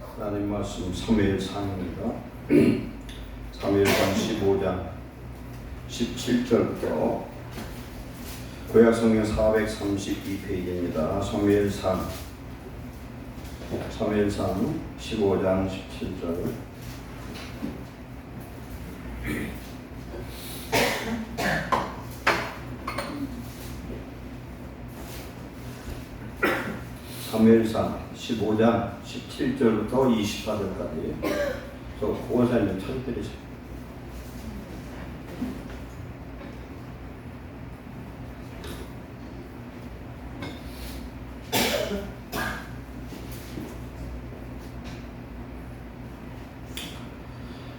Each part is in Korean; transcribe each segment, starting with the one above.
하나님 말씀 사무엘상입니다. 사무엘상 15장 17절부터 구약성경 432페이지입니다. 사무엘상 15장 17절. 사무엘상 15장 17절부터 24절까지 보호사님 찾아드리세요.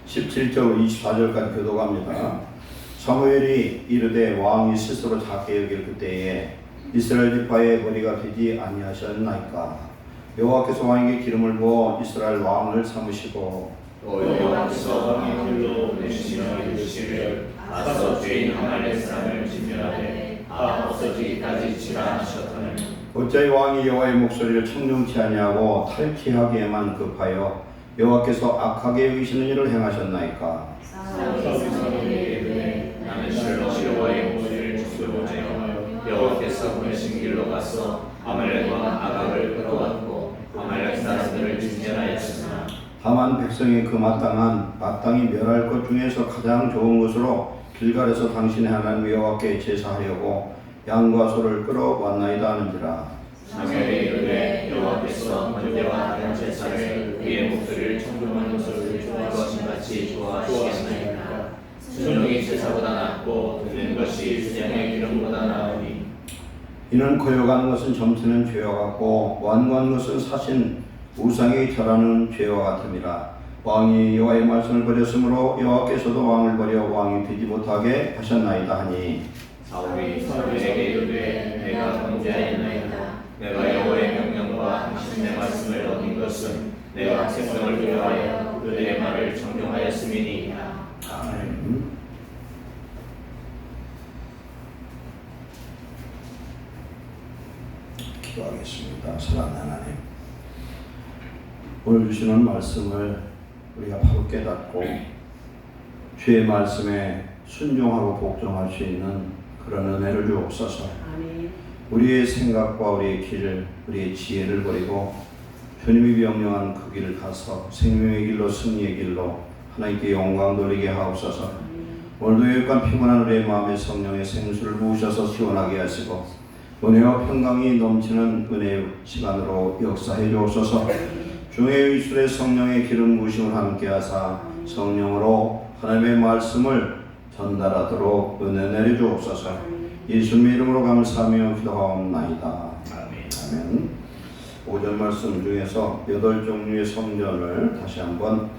(17절) 24절까지 교독합니다. 사무엘이 이르되 왕이 스스로 작게 여길 그때에 이스라엘 지파의 머리가 되지 아니하셨나이까. 여호와께서 왕에게 기름을 부어 이스라엘 왕을 삼으시고 여호와께서 왕의 길로 내시며 이르시되 가서 죄인 아말렉 사람을 진멸하되 다 없어지기까지 치라 하셨더니 어찌 왕이 여호와의 목소리를 청중치 아니하고 탈취하기에만 급하여 여호와께서 악하게 여기시는 일을 행하셨나이까. 사무엘에게 이르되 나는 실로 여호와의 목소리를 듣고자 여호와께서 보내신 길로 가서 아말렉과 아각을 끌어왔고 아말렉 사람들을 진멸하였으나 다만 백성이 그 마땅히 멸할 것 중에서 가장 좋은 것으로 길갈에서 당신의 하나님 여호와께 제사하려고 양과 소를 끌어왔나이다 하는지라. 사무엘이 이르되 여호와께서 번제와 다른 제사를 그의 목소리를 청중하는 것을 좋아하신 같이 좋아하시겠나이까. 순종이 제사보다 낫고 듣는 것이 수장의 기름보다 나으니 이는 거역하는 것은 점치는 죄와 같고 완고한 것은 사신 우상이 절하는 죄와 같음이라. 왕이 여호와의 말씀을 버렸으므로 여호와께서도 왕을 버려 왕이 되지 못하게 하셨나이다 하니 사울이 사무엘에게 이르되 내가 범죄하였나이다. 내가 여호와의 명령과 당신의 말씀을 어긴 것은 내가 생명을 위하여 그들의 말을 정정하였음이니이다. 아멘. 기도하겠습니다. 사랑하는 하나님, 오늘 주시는 말씀을 우리가 바로 깨닫고 주의 말씀에 순종하고 복종할 수 있는 그런 은혜를 주옵소서. 우리의 생각과 우리의 길을, 우리의 지혜를 버리고 주님이 명령한 그 길을 가서 생명의 길로, 승리의 길로 하나님께 영광 돌리게 하옵소서. 오늘도 여기까지 피곤한 우리의 마음에 성령의 생수를 부으셔서 시원하게 하시고 은혜와 평강이 넘치는 은혜의 시간으로 역사해 주옵소서. 주의 입술에 성령의 기름 부으심을 함께 하사 성령으로 하나님의 말씀을 전달하도록 은혜 내려 주옵소서. 예수님의 이름으로 감사하며 기도하옵나이다. 아멘. 5절 말씀 중에서 8종류의 성전을 다시 한번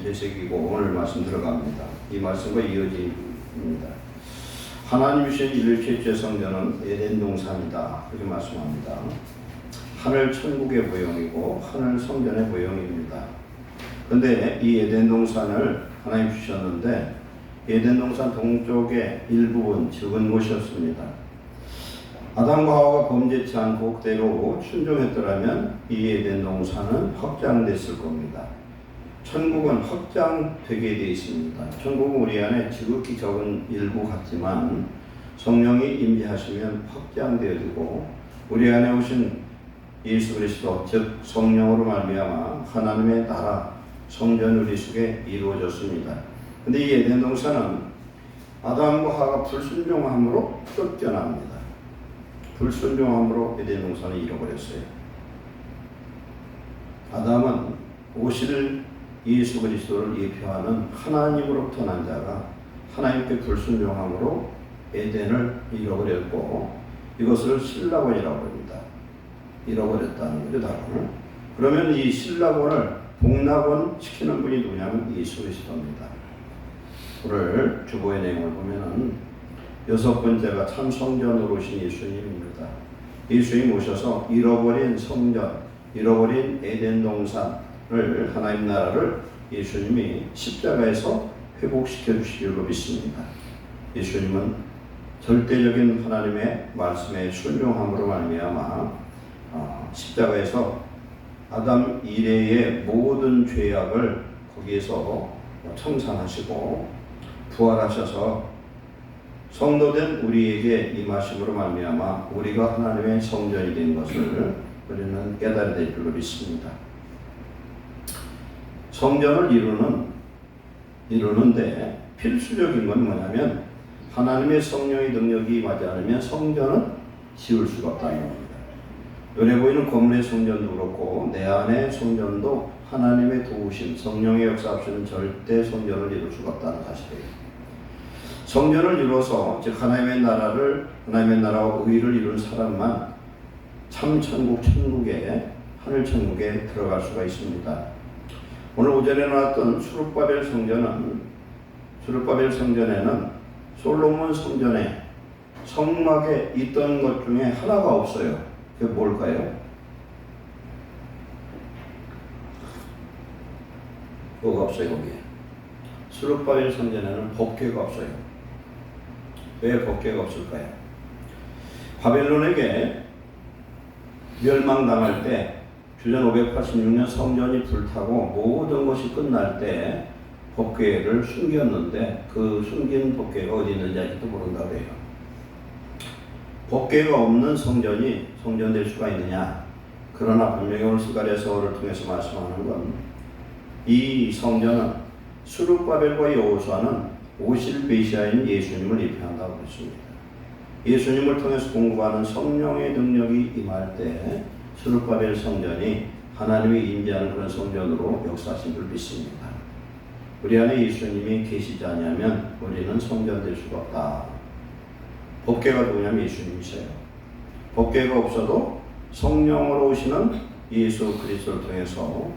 되새기고 오늘 말씀 들어갑니다. 이 말씀과 이어집니다. 하나님이 주신 인류 최초의 성전은 에덴 동산이다. 그렇게 말씀합니다. 하늘 천국의 모형이고 하늘 성전의 모형입니다. 그런데 이 에덴 동산을 하나님 주셨는데 에덴 동산 동쪽의 일부분 적은 곳이었습니다. 아담과 하와가 범죄치 않고 그대로 순종했더라면 이 에덴 동산은 확장됐을 겁니다. 천국은 확장되게 되어 있습니다. 천국은 우리 안에 지극히 적은 일부 같지만 성령이 임재하시면 확장되어지고 우리 안에 오신 예수 그리스도 즉 성령으로 말미암아 하나님의 나라 성전 우리 속에 이루어졌습니다. 근데 이 에덴 동산은 아담과 하와가 불순종함으로 쫓겨납니다. 불순종함으로 에덴 동산을 잃어버렸어요. 아담은 오실 예수 그리스도를 예표하는 하나님으로부터 난 자가 하나님께 불순종함으로 에덴을 잃어버렸고 이것을 신라곤이라고 합니다. 잃어버렸다는 거죠. 다른. 그러면 이 신라곤을 복락원 시키는 분이 누구냐면 예수 그리스도입니다. 오늘 주보의 내용을 보면은 6번째가 참 성전으로 오신 예수님입니다. 예수님 오셔서 잃어버린 성전, 잃어버린 에덴 동산을 하나님 나라를 예수님이 십자가에서 회복시켜 주시기로 믿습니다. 예수님은 절대적인 하나님의 말씀에 순종함으로 말미암아 십자가에서 아담 이래의 모든 죄악을 거기에서 청산하시고 부활하셔서 성도된 우리에게 임하심으로 말미암아 우리가 하나님의 성전이 된 것을 우리는 깨달아야 될 줄로 믿습니다. 성전을 이루는데 필수적인 건 뭐냐면 하나님의 성령의 능력이 임하지 않으면 성전은 지을 수가 없다는 겁니다. 눈에 보이는 건물의 성전도 그렇고 내 안의 성전도 하나님의 도우심, 성령의 역사 없이는 절대 성전을 이룰 수가 없다는 사실이에요. 성전을 이루어서 즉 하나님의 나라와 의를 이룬 사람만 참 천국, 하늘 천국에 들어갈 수가 있습니다. 오늘 오전에 나왔던 수룹바벨 성전에는 솔로몬 성전에 성막에 있던 것 중에 하나가 없어요. 그게 뭘까요? 뭐가 없어요, 거기에? 수룹바벨 성전에는 법궤가 없어요. 왜 법궤가 없을까요? 바벨론에게 멸망당할 때 주전 586년 성전이 불타고 모든 것이 끝날 때 법궤를 숨겼는데 그 숨긴 법궤가 어디 있는지 아직도 모른다고 해요. 법궤가 없는 성전이 성전될 수가 있느냐? 그러나 분명히 오늘 스가랴서를 통해서 말씀하는 건 이 성전은 수룹바벨과 여호수아는 오실 메시아인 예수님을 예표한다고 했습니다. 예수님을 통해서 공부하는 성령의 능력이 임할 때 수룹바벨 성전이 하나님의 임재하는 그런 성전으로 역사하신 줄 믿습니다. 우리 안에 예수님이 계시지 않으면 우리는 성전될 수가 없다. 법궤가 누구냐면 예수님이세요. 법궤가 없어도 성령으로 오시는 예수 그리스도를 통해서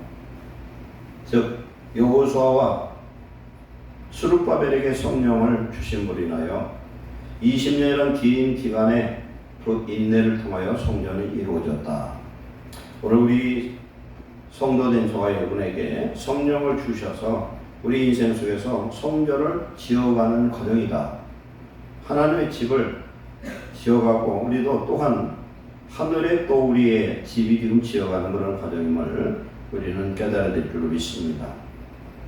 즉 여호수아와 수룹바벨에게 성령을 주심으로 인하여 20년이라는 긴 기간에 그 인내를 통하여 성전이 이루어졌다. 오늘 우리 성도된 저와 여러분에게 성령을 주셔서 우리 인생 속에서 성전을 지어가는 과정이다. 하나님의 집을 지어가고 우리도 또한 하늘에 또 우리의 집이 지금 지어가는 그런 과정임을 우리는 깨달아야 될 줄로 믿습니다.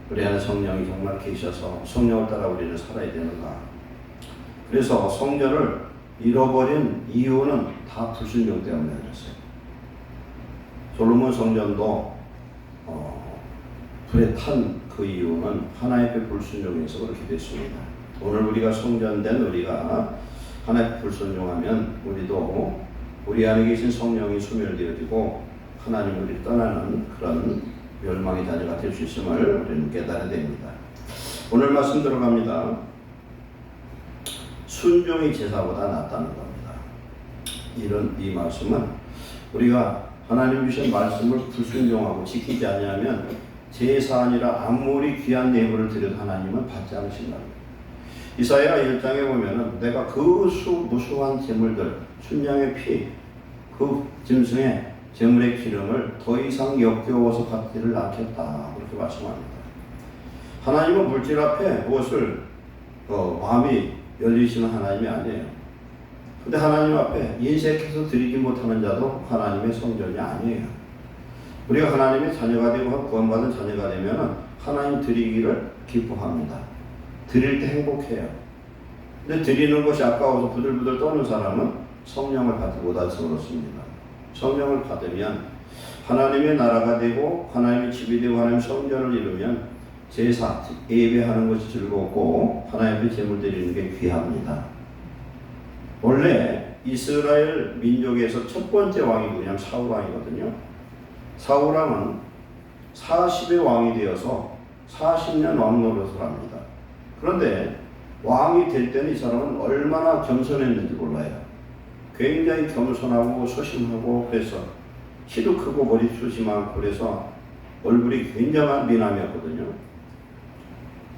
우리 안에 성령이 정말 계셔서 성령을 따라 우리는 살아야 되는가. 그래서 성전을 잃어버린 이유는 다 불순종 때문에 그랬어요. 솔로몬 성전도 불에 탄 그 이유는 하나님의 불순종에서 그렇게 됐습니다. 오늘 우리가 성전된 우리가 하나님의 불순종하면 우리도 우리 안에 계신 성령이 소멸되어지고 하나님 우리를 떠나는 그런 멸망의 자녀가 될 수 있음을 우리는 깨달아야 됩니다. 오늘 말씀 들어갑니다. 순종이 제사보다 낫다는 겁니다. 이 말씀은 우리가 하나님 주신 말씀을 불순종하고 지키지 않으면 제사 아니라 아무리 귀한 예물을 드려도 하나님은 받지 않으신다는 거예요. 이사야 1장에 보면은 내가 그 무수한 제물들, 순양의 피, 그 짐승의 제물의 기름을 더 이상 역겨워서 받지를 않겠다. 그렇게 말씀합니다. 하나님은 물질 앞에 무엇을 마음이 열리시는 하나님이 아니에요. 근데 하나님 앞에 인색해서 드리지 못하는 자도 하나님의 성전이 아니에요. 우리가 하나님의 자녀가 되고 구원받은 자녀가 되면 하나님 드리기를 기뻐합니다. 드릴 때 행복해요. 근데 드리는 것이 아까워서 부들부들 떠는 사람은 성령을 받지 못해서 그렇습니다. 성령을 받으면 하나님의 나라가 되고 하나님의 집이 되고 하나님의 성전을 이루면 제사, 예배하는 것이 즐겁고 하나님의 제물 드리는 게 귀합니다. 원래 이스라엘 민족에서 첫 번째 왕이 누구냐면 사울 왕이거든요. 사울 왕은 40의 왕이 되어서 40년 왕 노릇을 합니다. 그런데 왕이 될 때는 이 사람은 얼마나 겸손했는지 몰라요. 굉장히 겸손하고 소심하고 그래서 키도 크고 머리숱이 많고 그래서 얼굴이 굉장한 미남이었거든요.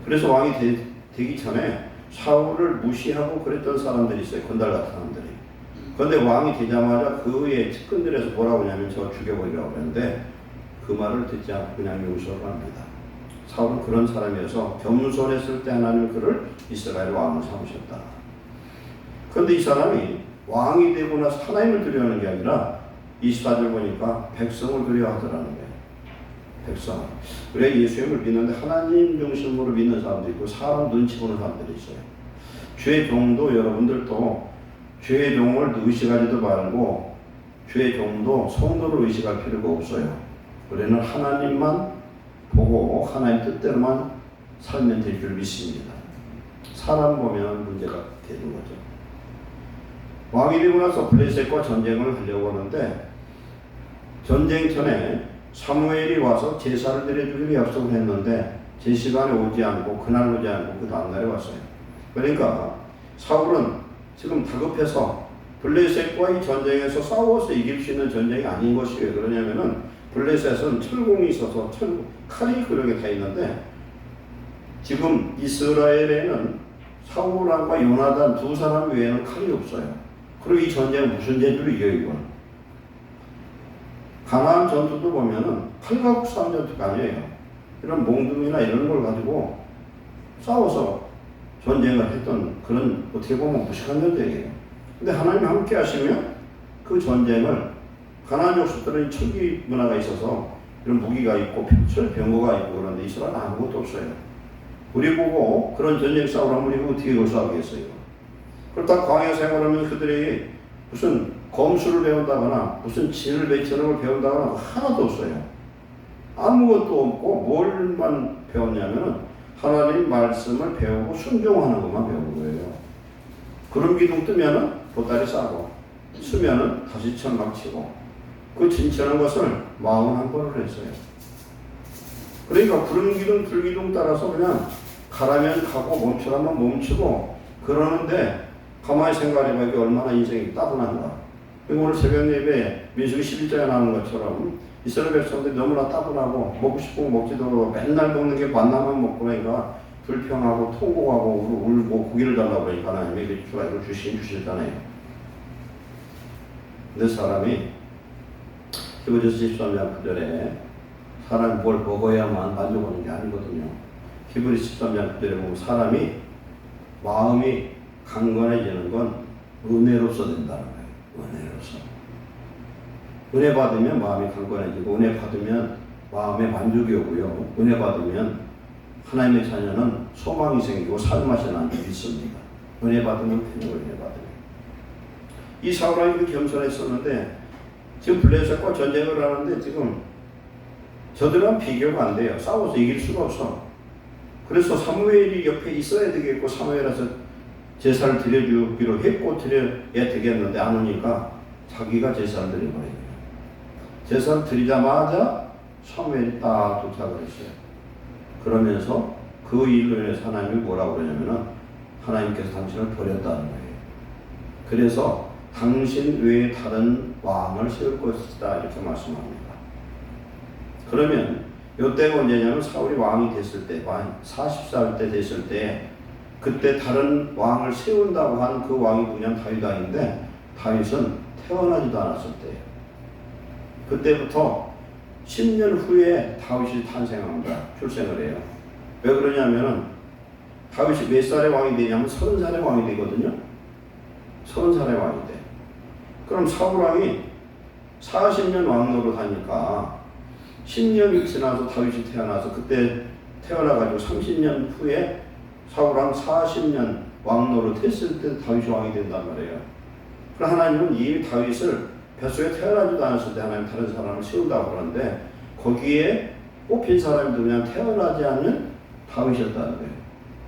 그래서 왕이 되기 전에 사울을 무시하고 그랬던 사람들이 있어요. 건달 같은 사람들이. 그런데 왕이 되자마자 그의 측근들에서 뭐라고 하냐면 저 죽여버리라고 그랬는데 그 말을 듣지 않고 그냥 용서를 합니다. 사울은 그런 사람이어서 겸손했을 때 하나님 그를 이스라엘 왕을 삼으셨다. 그런데 이 사람이 왕이 되고 나서 하나님을 드려하는 게 아니라 24절 보니까 백성을 그리워하더라는 거예요. 백성. 우리가 예수님을 믿는데 하나님 중심으로 믿는 사람도 있고 사람 눈치 보는 사람들이 있어요. 주의 종도 여러분들도 주의 종을 의식하지도 말고 주의 종도 성도를 의식할 필요가 없어요. 우리는 하나님만 보고 하나님 뜻대로만 살면 될 줄 믿습니다. 사람 보면 문제가 되는 거죠. 왕이 되고 나서 블레셋과 전쟁을 하려고 하는데 전쟁 전에 사무엘이 와서 제사를 드려주기로 약속을 했는데 제 시간에 오지 않고 그날 오지 않고 그 다음날에 왔어요. 그러니까 사울은 지금 다급해서 블레셋과 이 전쟁에서 싸워서 이길 수 있는 전쟁이 아닌 것이 왜 그러냐면은 블레셋은 철공이 있어서 칼이 그렇게 다 있는데 지금 이스라엘에는 사울왕과 요나단 두 사람 외에는 칼이 없어요. 그리고 이 전쟁은 무슨 재주로 이겨요, 이건? 가나안 전투도 보면은 칼 갖고 싸운 전투가 아니에요. 이런 몽둥이나 이런 걸 가지고 싸워서 전쟁을 했던 그런 어떻게 보면 무식한 전쟁이에요. 근데 하나님이 함께 하시면 그 전쟁을 가나안 족속들은 철기 문화가 있어서 이런 무기가 있고 병거가 있고 그런데 이스라엘은 아무것도 없어요. 우리 보고 그런 전쟁 싸우라면 우리가 어떻게 그걸 싸우겠어요? 그렇다 광야 생활하면 그들이 무슨 검수를 배운다거나 무슨 진을 배치는 걸 배운다거나 하나도 없어요. 아무것도 없고 뭘만 배웠냐면은 하나님 말씀을 배우고 순종하는 것만 배운 거예요. 구름 기둥 뜨면은 보따리 싸고 쓰면은 다시 천막 치고 그 진치는 것을 41번을 했어요. 그러니까 구름 기둥 불 기둥 따라서 그냥 가라면 가고 멈추라면 멈추고 그러는데 가만히 생각해봐 이게 얼마나 인생이 따분한가. 오늘 새벽 예배에 민수기 11장에 나오는 것처럼 이스라엘 백성들이 너무나 따분하고 먹고 싶은 거 먹지도 않고 맨날 먹는 게 만나만 먹고 그러니까 불평하고 통곡하고 울고 고기를 달라고 그러니까 하나님이 이렇게 주시잖아요. 근데 사람이 히브리서 13장 9절에 사람이 뭘 먹어야만 만족하는 게 아니거든요. 히브리서 13장 9절에 보면 사람이 마음이 강건해지는 건 은혜로서 된다는 거예요. 은혜로서. 은혜 받으면 마음이 강건해지고 은혜 받으면 마음에 만족이 오고요. 은혜 받으면 하나님의 자녀는 소망이 생기고 삶맛이 나는 줄 믿습니다. 은혜 받으면 편육을 은혜 받으면. 이 사울왕이 겸손했었는데 지금 블레셋과 전쟁을 하는데 지금 저들은 비교가 안 돼요. 싸워서 이길 수가 없어. 그래서 사무엘이 옆에 있어야 되겠고 사무엘에서 제사를 드려주기로 했고 드려야 되겠는데 안 오니까 자기가 제사를 드려버려요. 제사를 드리자마자 사무엘이 딱 도착을 했어요. 그러면서 그 일로 인해서 하나님이 뭐라고 그러냐면은 하나님께서 당신을 버렸다는 거예요. 그래서 당신 외에 다른 왕을 세울 것이다 이렇게 말씀합니다. 그러면 이때가 언제냐면 사울이 왕이 됐을 때 40살 때 됐을 때 그때 다른 왕을 세운다고 한 그 왕이 누구냐면 다윗 왕인데 다윗은 태어나지도 않았을 때예요. 그때부터 10년 후에 다윗이 탄생합니다. 출생을 해요. 왜 그러냐면은 다윗이 몇 살의 왕이 되냐면 30살의 왕이 되거든요. 30살의 왕이 돼. 그럼 사울 왕이 40년 왕 노릇하니까 10년이 지나서 다윗이 태어나서 그때 태어나가지고 30년 후에 사울왕 40년 왕 노릇했을 때 다윗이 왕이 된단 말이에요. 그럼 하나님은 이미 다윗을 뱃속에 태어나지도 않았을 때 하나님 다른 사람을 세운다고 그러는데 거기에 뽑힌 사람이 그냥 태어나지 않는 다윗이었다는 거예요.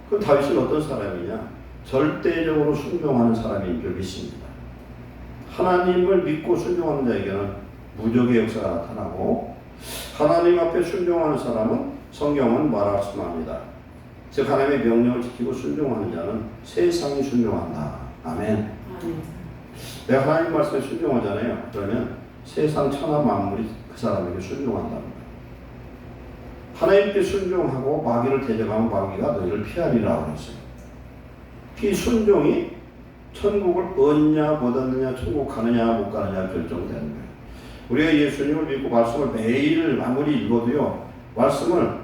그럼 다윗은 어떤 사람이냐? 절대적으로 순종하는 사람인 줄 믿습니다. 하나님을 믿고 순종하는 자에게는 무적의 역사가 나타나고 하나님 앞에 순종하는 사람은 성경은 말씀합니다. 즉 하나님의 명령을 지키고 순종하는 자는 세상이 순종한다. 아멘. 내가 하나님 말씀에 순종하잖아요. 그러면 세상 천하 만물이 그 사람에게 순종한다는 거예요. 하나님께 순종하고 마귀를 대적하면 마귀가 너희를 피하리라고 했어요. 이 순종이 천국을 얻냐 못 얻느냐 천국 가느냐 못 가느냐 결정되는 거예요. 우리가 예수님을 믿고 말씀을 매일 아무리 읽어도요. 말씀을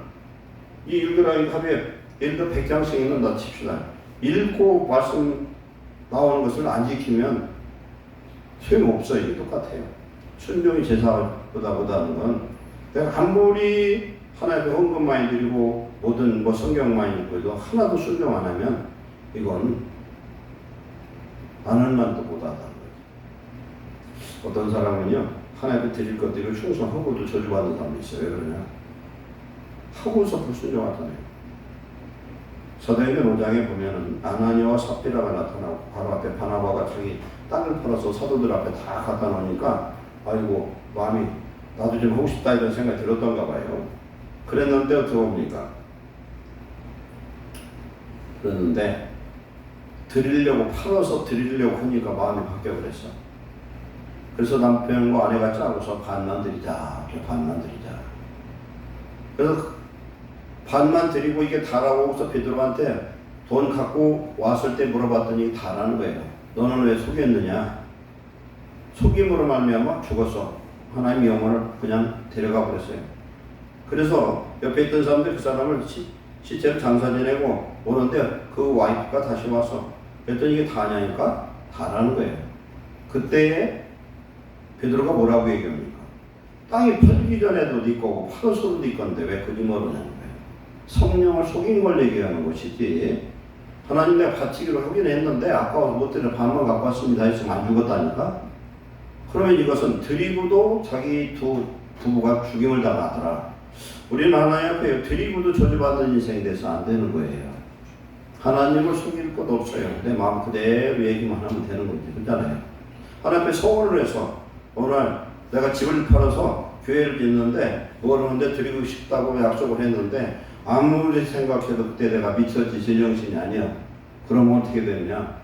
이 읽으라니 하루에 예를 들어 100장씩 읽는다 칩시다. 읽고 말씀 나오는 것을 안 지키면 소용없어요. 이게 똑같아요. 순종이 제사보다는 건 내가 아무리 하나님의 헌금 많이 드리고 모든 뭐 성경 많이 읽고도 하나도 순종 안 하면 이건 하는 만도 못하다는 거예요. 어떤 사람은요 하나님께 드릴 것들을 충성하고도 저주받는 사람이 있어요. 왜 그러냐? 하고서 불순종하잖아요. 사도행전 5장에 보면은 아나니아와 삽비라가 나타나고 바로 앞에 바나바가 자기 땅을 팔아서 사도들 앞에 다 갖다 놓으니까 아이고 마음이 나도 좀 하고 싶다 이런 생각이 들었던가 봐요. 그랬는데 어떻게 봅니까? 그랬는데 드리려고 팔아서 드리려고 하니까 마음이 바뀌어 그랬어. 그래서 남편과 아내가 짜고서 반만 드리자. 반만 드리자. 그래서 반만 드리고 이게 다라고 해서 베드로한테 돈 갖고 왔을 때 물어봤더니 다라는 거예요. 너는 왜 속였느냐? 속임으로 말미암아 죽었어. 하나님의 영혼을 그냥 데려가 버렸어요. 그래서 옆에 있던 사람들 그 사람을 시체를 장사 지내고 오는데 그 와이프가 다시 왔어. 그랬더니 이게 다냐니까 다라는 거예요. 그때에 베드로가 뭐라고 얘기합니까? 땅이 팔리기 전에도 네 거고 팔아서도 네 건데 왜 거짓말을 하냐는 거예요. 성령을 속인 걸 얘기하는 것이지 하나님 내가 바치기로 하긴 했는데 아까워서 못 드려 반만 갖고 왔습니다 했으면 안 죽었다니까? 그러면 이것은 드리고도 자기 두 부부가 죽임을 당하더라. 우리는 하나님 앞에 드리고도 저주받는 인생이 돼서 안 되는 거예요. 하나님을 속일 것 없어요. 내 마음 그대로 얘기만 하면 되는 거지. 그렇잖아요. 하나님 앞에 서원을 해서 오늘 내가 집을 팔아서 교회를 짓는데 모르는데 드리고 싶다고 약속을 했는데 아무리 생각해도 그때 내가 미쳤지 제정신이 아니야. 그러면 어떻게 되느냐?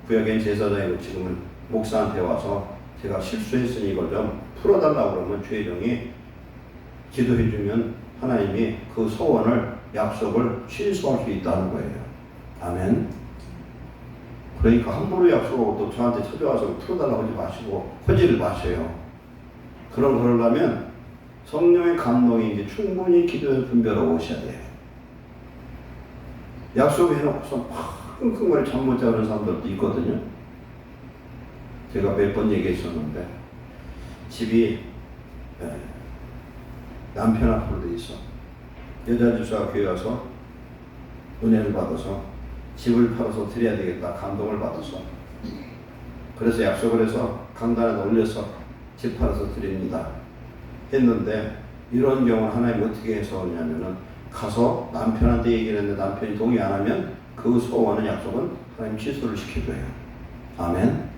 구약엔 제사장이고 지금은 목사한테 와서 제가 실수했으니 이걸 좀 풀어달라고 그러면 주의종이 기도해주면 하나님이 그 소원을 약속을 취소할 수 있다는 거예요. 아멘. 그러니까 함부로 약속하고 또 저한테 찾아와서 풀어달라고 하지 마시고 허지를 마셔요. 그러려면 성령의 감동이 이제 충분히 기도에 분별하고 오셔야 돼요. 약속해놓고서 막 끙끙거리 잠 못 자는 사람들도 있거든요. 제가 몇 번 얘기했었는데 집이 남편 앞으로 돼 있어. 여자 주사가 교회 와서 은혜를 받아서 집을 팔아서 드려야 되겠다 감동을 받아서 그래서 약속을 해서 강단에 올려서 집 팔아서 드립니다 했는데 이런 경우는 하나님 어떻게 해서 오냐면은 가서 남편한테 얘기를 했는데 남편이 동의 안 하면 그 소원은 약속은 하나님 취소를 시켜줘요. 아멘.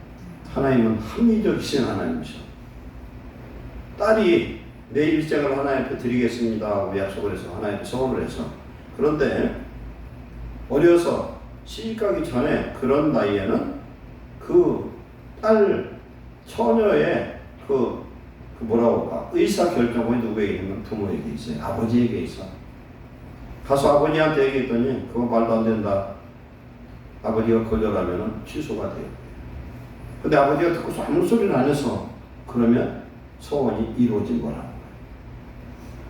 하나님은 합리적이신 하나님이셔. 딸이 내 일생을 하나님 앞에 드리겠습니다 하고 약속을 해서 하나님 앞에 소원을 해서 그런데 어려서 시집가기 전에 그런 나이에는 그 딸 처녀의 그 뭐라고 할까 의사 결정권이 누구에게 있는 부모에게 있어요. 아버지에게 있어. 가서 아버지한테 얘기했더니 그거 말도 안 된다. 아버지가 거절하면 취소가 돼요. 근데 아버지가 듣고서 아무 소리를 안 해서 그러면 소원이 이루어진 거라는 거예요.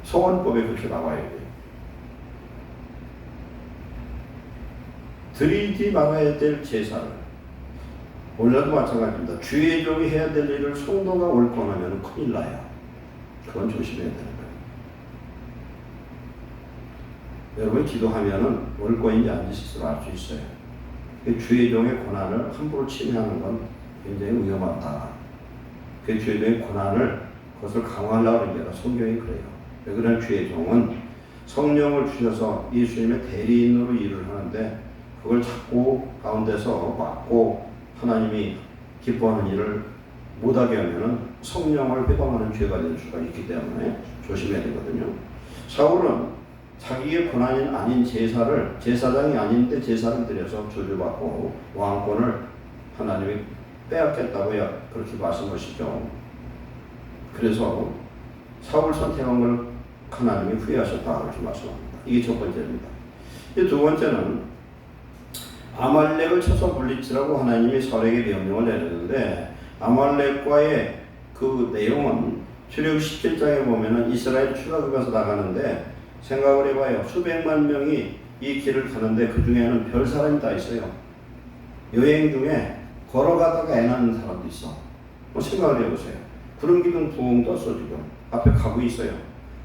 소원법에 그렇게 나와야 돼요. 드리지 말아야 될 제사를 오늘도 마찬가지입니다. 주의 종이 해야 될 일을 성도가 옳거나면 큰일 나요. 그건 조심해야 되는 거예요. 여러분 기도하면은 옳고인지 아닌지 알 수 있어요. 주의 종의 권한을 함부로 침해하는 건 굉장히 위험하다. 그 주의 종의 권한을 그것을 강화하려고 하는 게 성경이 그래요. 왜 그런 주의 종은 성령을 주셔서 예수님의 대리인으로 일을 하는데 그걸 자꾸 가운데서 막고 하나님이 기뻐하는 일을 못하게 하면 성령을 회방하는 죄가 될 수가 있기 때문에 조심해야 되거든요. 사울은 자기의 권한이 아닌 제사장이 아닌데 제사를 드려서 저주받고 왕권을 하나님이 빼앗겠다고 그렇게 말씀하시죠. 그래서 사울 선택한 걸 하나님이 후회하셨다 그렇게 말씀합니다. 이게 첫 번째입니다. 이 두 번째는 아말렉을 쳐서 물리치라고 하나님이 사울에게 명령을 내렸는데 아말렉과의 그 내용은 출애굽 17장에 보면은 이스라엘 출애굽에서 나가는데 생각을 해봐요. 수백만 명이 이 길을 가는데 그 중에는 별 사람이 다 있어요. 여행 중에 걸어가다가 애 낳는 사람도 있어. 뭐 생각을 해보세요. 구름 기둥 부엉 떴어 지금. 앞에 가고 있어요.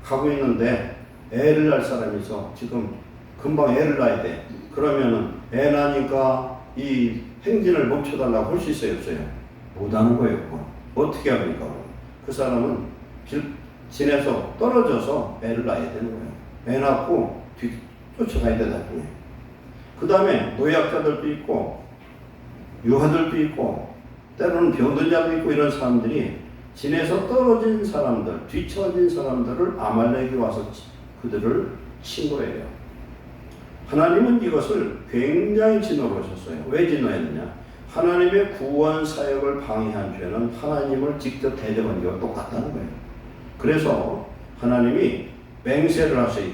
가고 있는데 애를 낳을 사람이 있어. 지금 금방 애를 낳아야 돼. 그러면은 애 낳으니까 이 행진을 멈춰달라고 할 수 있어요, 없어요? 못하는 거예요. 그건. 어떻게 합니까? 그 사람은 진에서 떨어져서 애를 낳아야 되는 거예요. 애 낳고 쫓아가야 돼, 나중에. 그 다음에 노약자들도 있고 유아들도 있고 때로는 병든 자도 있고 이런 사람들이 진에서 떨어진 사람들, 뒤처진 사람들을 아말렉이 와서 그들을 친 거예요. 하나님은 이것을 굉장히 진노하셨어요. 왜 진노했느냐? 하나님의 구원 사역을 방해한 죄는 하나님을 직접 대적한 죄와 똑같다는 거예요. 그래서 하나님이 맹세를 하셔야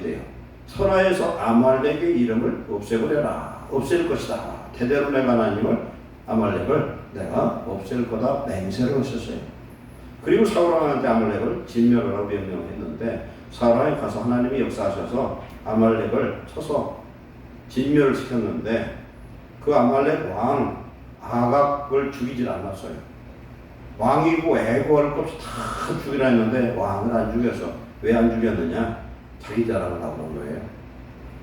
선하에서 아말렉의 이름을 없애버려라. 없앨 것이다. 대대로 내가 하나님을 아말렉을 내가 없앨 거다 맹세를 하셨어요. 그리고 사울왕한테 아말렉을 진멸하라고 명령했는데 사울왕이 가서 하나님이 역사하셔서 아말렉을 쳐서 진멸을 시켰는데 그 아말렉 왕 아각을 죽이질 않았어요. 왕이고 애고 할 것 없이 다 죽이라 했는데 왕을 안 죽여서 왜 안 죽였느냐? 자기 자랑을 하고 그런 거예요.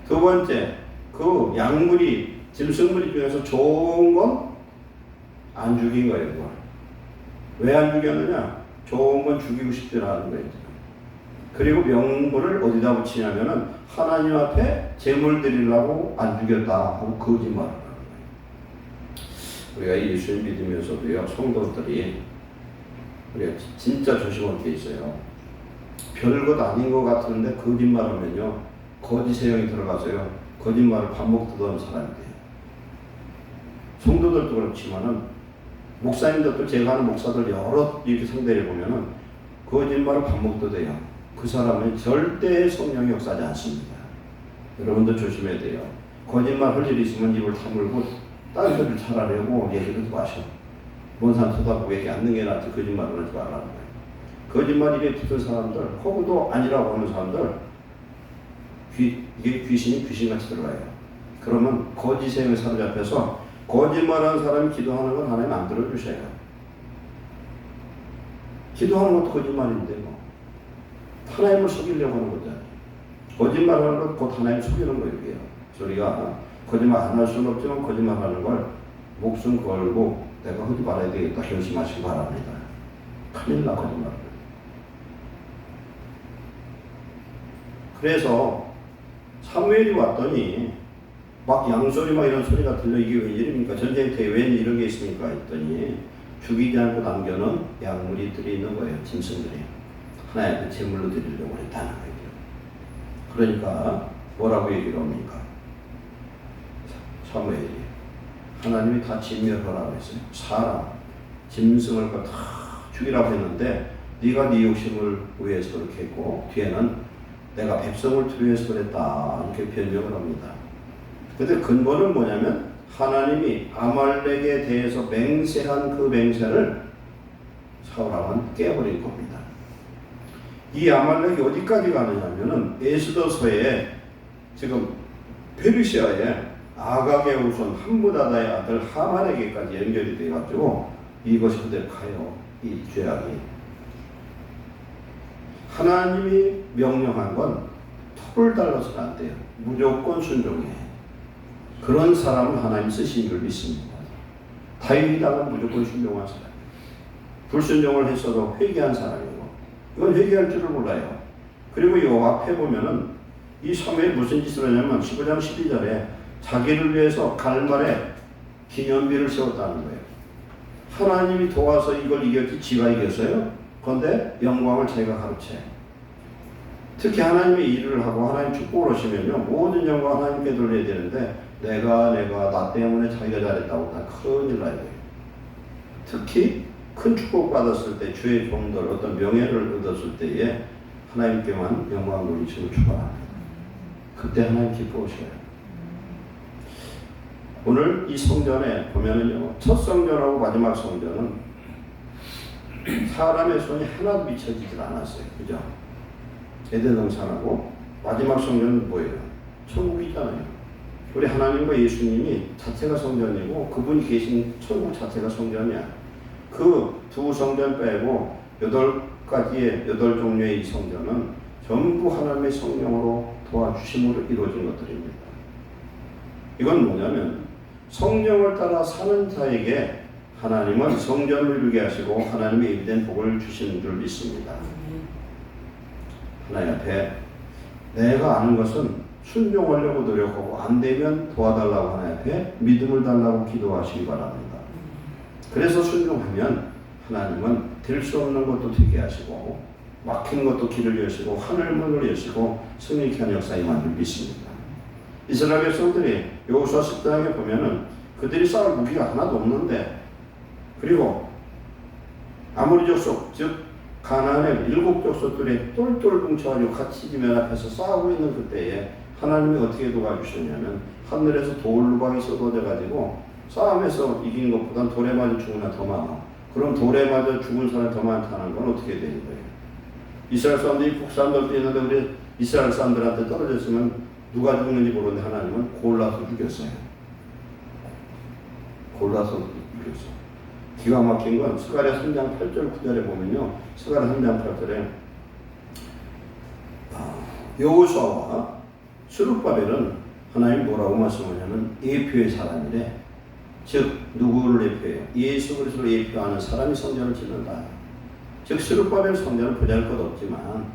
두 번째, 그 약물이 짐승무리 중에서 좋은 건 안 죽인 거예요. 왜 안 죽였느냐? 좋은 건 죽이고 싶지라는 거예요. 그리고 명분을 어디다 붙이냐면은 하나님 앞에 제물 드리려고 안 죽였다 하고 거짓말을 하는 거예요. 우리가 예수님 믿으면서도요, 성도들이 우리가 진짜 조심할 게 있어요. 별것 아닌 것 같은데 거짓말하면요, 거짓의 영이 들어가서요, 거짓말을 반복되던 사람이 돼요. 성도들도 그렇지만은 목사님들도 제가 아는 목사들 여러 이렇게 상대해 보면은 거짓말을 반복돼요. 그 사람은 절대 성령이 역사하지 않습니다. 여러분도 조심해야 돼요. 거짓말 할 일이 있으면 입을 다물고 다른 소리를 잘하려고 얘기를 하지 마셔. 먼 산 쳐다보고 얘기 안 듣는 게 낫지 거짓말을 하지 말라는 거예요. 거짓말 입에 붙은 사람들, 혹도 아니라고 하는 사람들, 이게 귀신이 귀신같이 들어가요. 그러면 거짓의 영에 사로잡혀서 거짓말하는 사람이 기도하는 건 하나님 안 들어주셔요. 기도하는 것도 거짓말인데 뭐. 하나님을 속이려고 하는 거잖아요. 거짓말하는 건 곧 하나님 속이는 거예요. 우리가 거짓말 안 할 수는 없지만 거짓말하는 걸 목숨 걸고 내가 하지 말아야 되겠다 결심하시기 바랍니다. 큰일 나 거짓말. 그래서 사무엘이 왔더니 막 양소리 막 이런 소리가 들려. 이게 웬일입니까? 전쟁터에 웬 이런 게 있습니까? 했더니 죽이지 않고 남겨놓은 약물이들이 있는 거예요. 짐승들이. 하나님께 제물로 드리려고 했다는 거예요. 그러니까 뭐라고 얘기를 합니까? 사무엘이 하나님이 다 진멸하라고 했어요. 사람, 짐승을 다 죽이라고 했는데 네가 네 욕심을 위해서 그렇게 했고 뒤에는 내가 백성을 위해서 그랬다 이렇게 변명을 합니다. 근데 근본은 뭐냐면 하나님이 아말렉에 대해서 맹세한 그 맹세를 사울왕은 깨버린 겁니다. 이 아말렉이 어디까지 가느냐면은 에스더서에 지금 페르시아의 아각의 후손 함무다다의 아들 하만에게까지 연결이 돼가지고 이것이 그대로 가요. 이 죄악이. 하나님이 명령한 건 턱을 달라서는 안 돼요. 무조건 순종해. 그런 사람은 하나님 쓰신 줄 믿습니다. 다윗이 당한 무조건 순종한 사람. 불순종을 했어도 회개한 사람이고 이건 회개할 줄을 몰라요. 그리고 요 앞에 보면은 이 사무엘이 무슨 짓을 하냐면 15장 12절에 자기를 위해서 갈말에 기념비를 세웠다는 거예요. 하나님이 도와서 이걸 이겼지 지가 이겼어요? 그런데 영광을 자기가 가로채. 특히 하나님의 일을 하고 하나님 축복을 하시면요 모든 영광 하나님께 돌려야 되는데 내가 나 때문에 자기가 잘했다고 다 큰일 나야 돼요. 특히 큰 축복 받았을 때 주의 종들 어떤 명예를 얻었을 때에 하나님께만 영광 돌리심을 추구합니다. 그때 하나님 기뻐하셔요. 오늘 이 성전에 보면은요 첫 성전하고 마지막 성전은 사람의 손이 하나도 미쳐지질 않았어요. 그죠? 에덴 동산하고 마지막 성전은 뭐예요? 천국이잖아요. 우리 하나님과 예수님이 자체가 성전이고 그분이 계신 천국 자체가 성전이야. 그 두 성전 빼고 8 종류의 이 성전은 전부 하나님의 성령으로 도와주심으로 이루어진 것들입니다. 이건 뭐냐면 성령을 따라 사는 자에게 하나님은 성전을 이루게 하시고 하나님의 예비된 복을 주시는 줄 믿습니다. 하나님 앞에 내가 아는 것은 순종하려고 노력하고 안 되면 도와달라고 하나님 앞에 믿음을 달라고 기도하시기 바랍니다. 그래서 순종하면 하나님은 될 수 없는 것도 되게 하시고 막힌 것도 길을 여시고 하늘 문을 여시고 승리케 하는 역사에 만들 믿습니다. 이스라엘 백성들이 여호수아 10장에 보면은 그들이 싸울 무기가 하나도 없는데, 그리고 아모리 족속 즉 가나안의 7 족속들이 똘똘 뭉쳐가지고 같이 지면 앞에서 싸우고 있는 그때에 하나님이 어떻게 도와주셨냐면 하늘에서 돌루방이 쏟아져가지고 싸움에서 이긴 것보단 돌에 맞아 죽은 사람이 더 많아. 그럼 돌에 맞아 죽은 사람이 더 많다는 건 어떻게 되는 거예요? 이스라엘 사람들이 북사람들도 있는데 우리 이스라엘 사람들한테 떨어졌으면 누가 죽는지 모르는데 하나님은 골라서 죽였어요. 골라서 죽였어요. 기가 막힌 건 스가랴 3장 8절 9절에 보면요. 스가랴 3장 8절에 여호수아와 스룹바벨은 하나님이 뭐라고 말씀하냐면 예표의 사람이래. 즉 누구를 예표해요? 예수 그리스도를 예표하는 사람이 성전을 짓는다. 즉 스룹바벨 성전은 보잘것없지만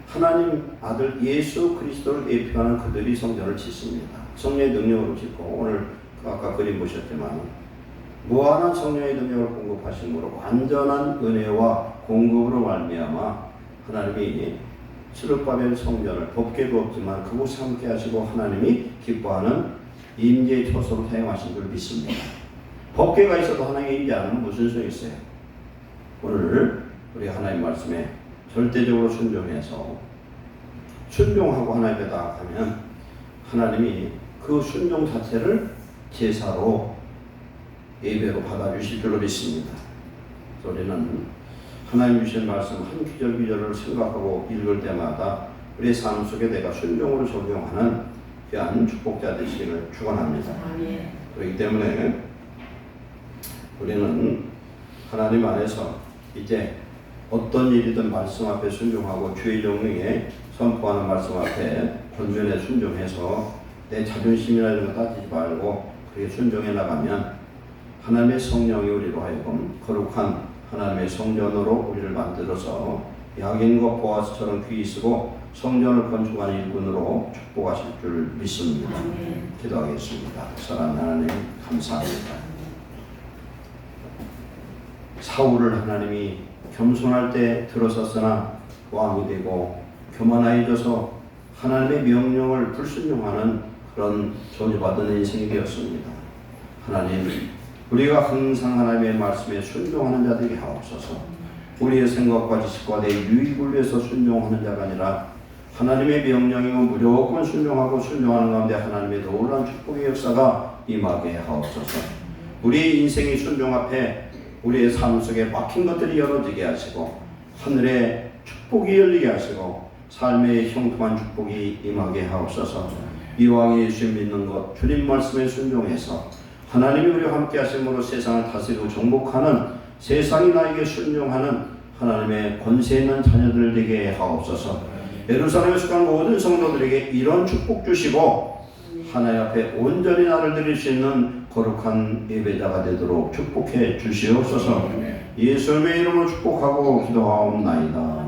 하나님 아들 예수 그리스도를 예표하는 그들이 성전을 짓습니다. 성령의 능력으로 짓고, 오늘 아까 그림 보셨지만 무한한 성령의 능력을 공급하심으로 완전한 은혜와 공급으로 말미암아 하나님이 스룹바벨 성전을 법궤도 없지만 그곳에 함께 하시고 하나님이 기뻐하는 임재의 초소로 사용하신 줄 믿습니다. 법궤가 있어도 하나님의 임재 안 하면 무슨 소용이 있어요? 오늘 우리 하나님 말씀에 절대적으로 순종해서 순종하고 하나님께 나아가면 하나님이 그 순종 자체를 제사로 예배로 받아주실 줄로 믿습니다. 우리는 하나님 주신 말씀 한 구절 구절을 생각하고 읽을 때마다 우리의 삶 속에 내가 순종으로 적용하는 귀한 축복자 되시기를 축원합니다. 그렇기 때문에 우리는 하나님 안에서 이제 어떤 일이든 말씀 앞에 순종하고 주의 종에게 선포하는 말씀 앞에 권면에 순종해서 내 자존심이나 이런 거 따지지 말고 그렇게 순종해 나가면 하나님의 성령이 우리로 하여금 거룩한 하나님의 성전으로 우리를 만들어서 야긴과 보아스처럼 귀히 쓰고 성전을 건축하는 일꾼으로 축복하실 줄 믿습니다. 기도하겠습니다. 사랑하는 하나님 감사합니다. 사울을 하나님이 겸손할 때 들어섰으나 왕이 되고 교만하여져서 하나님의 명령을 불순종하는 그런 저주받은 인생이 되었습니다. 하나님, 우리가 항상 하나님의 말씀에 순종하는 자들이 하옵소서. 우리의 생각과 지식과 내 유익을 위해서 순종하는 자가 아니라 하나님의 명령이면 무조건 순종하고 순종하는 가운데 하나님의 놀라운 축복의 역사가 임하게 하옵소서. 우리의 인생의 순종 앞에 우리의 삶 속에 막힌 것들이 열어지게 하시고 하늘의 축복이 열리게 하시고 삶의 형통한 축복이 임하게 하옵소서. 이왕 예수 믿는 것 주님 말씀에 순종해서 하나님이 우리와 함께 하심으로 세상을 다스리고 정복하는, 세상이 나에게 순종하는 하나님의 권세 있는 자녀들 되게 하옵소서. 예루살렘에 속한 모든 성도들에게 이런 축복 주시고 하나님 앞에 온전히 나를 드릴 수 있는 거룩한 예배자가 되도록 축복해 주시옵소서. 예수님의 이름으로 축복하고 기도하옵나이다.